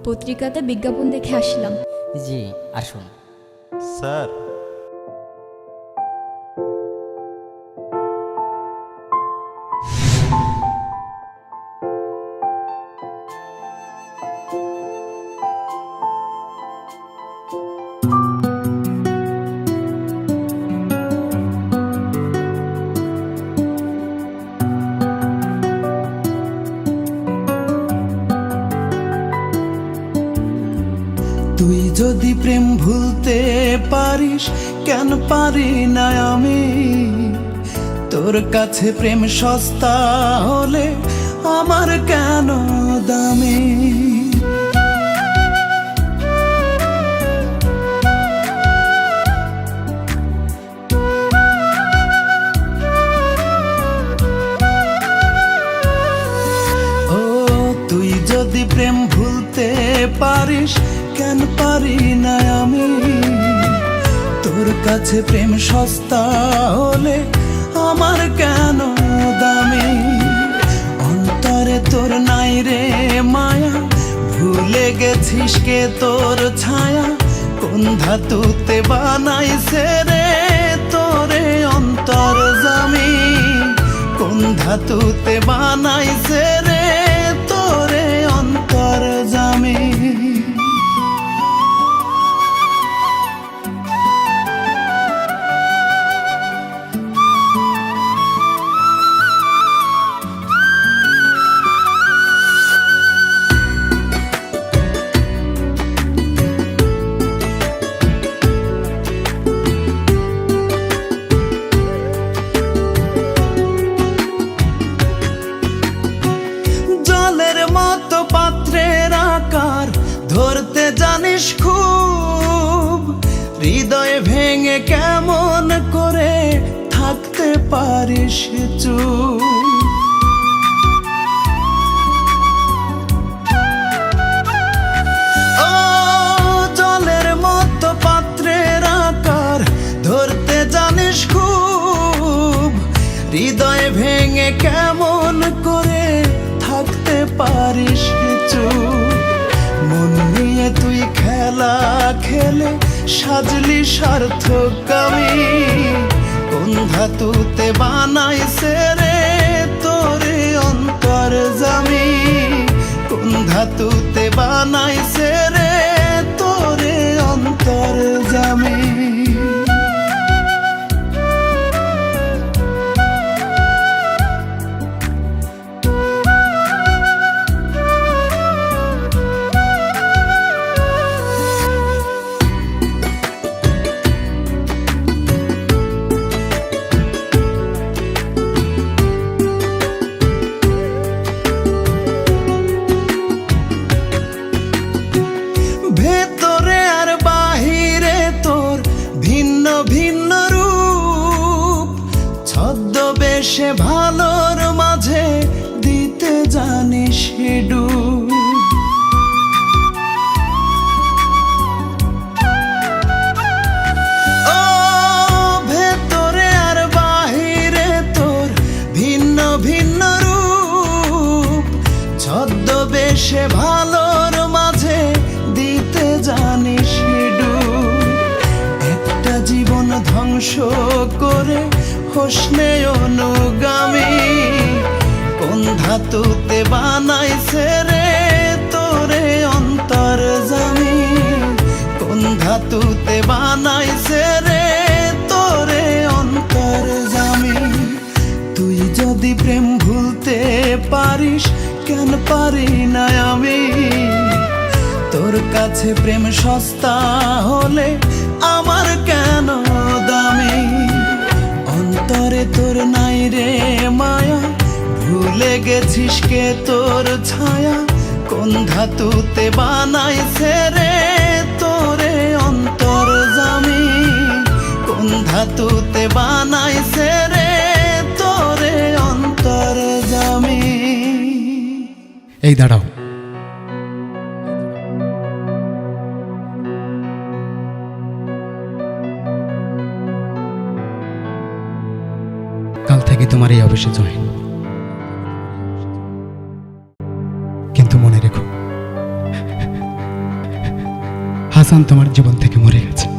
পত্রিকাতে বিজ্ঞাপন দেখে আসলাম। জি আসুন। স্যার, তুই যদি প্রেম ভুলতে পারিস, কেন পারি না আমি? তোর কাছে প্রেম সস্তা হলে আমার কেন দামি? ও তুই যদি প্রেম ভুলতে পারিস, কেন পারি না আমি? তোর কাছে প্রেম সস্তা হলে আমার কেন দামি? অন্তরে তোর নাই রে মায়া, ভুলে গেছিস কে তোর ছায়া? কোন ধাতুতে বানাইছে রে তোরে অন্তর জামি? কোন ধাতুতে বানাইছে রে তোরে অন্তর জামি? জলের মতো পাত্রের আকার ধরতে জানিস খুব, হৃদয় ভেঙে কেমন করে থাকতে পারিস চুপ? ও জলের মতো পাত্রের আকার ধরতে জানিস খুব, হৃদয় ভেঙে কেমন করে থাকতে পারিস চুপ? মন নিয়ে তুই খেলা খেলে সাজলি সার্থকামী। কোন ধাতুতে বানাইছে রে তোরে অন্তর জামি? কোন ধাতুতে বানাইছে রে তোরে অন্তর জামি? ভেতরে আর বাহিরে তোর ভিন্ন ভিন্ন রূপ, ছদ্মবেশে ভালোর মাঝে দিতে জানিস ডুব। ও ভেতরে আর বাহিরে তোর ভিন্ন ভিন্ন রূপ, ছদ্মবেশে ভালোর মাঝে দিতে জানিস ডুব। একটা জীবন ধ্বংস করে হোসনে অনুগামী। কোন ধাতুতে বানাইছে রে তোরে অন্তর জামি? কোন ধাতুতে বানাইছে রে তোরে অন্তর জামি? তুই যদি প্রেম ভুলতে পারিস, কেন পারি না আমি? তোর কাছে প্রেম সস্তা হলে আমার কেন দামি? অন্তরে তোর নাই রে মায়া, ভুলে গেছিস কে তোর ছায়া? কোন ধাতুতে বানাইছে রে তোরে অন্তর জামি? কোন ধাতুতে বানাইছে রে তোরে অন্তর জামি? এই দাঁড়াও, কাল থেকে তোমার এই অফিসে জয়েন। কিন্তু মনে রেখো, হাসান তোমার জীবন থেকে মরে গেছে।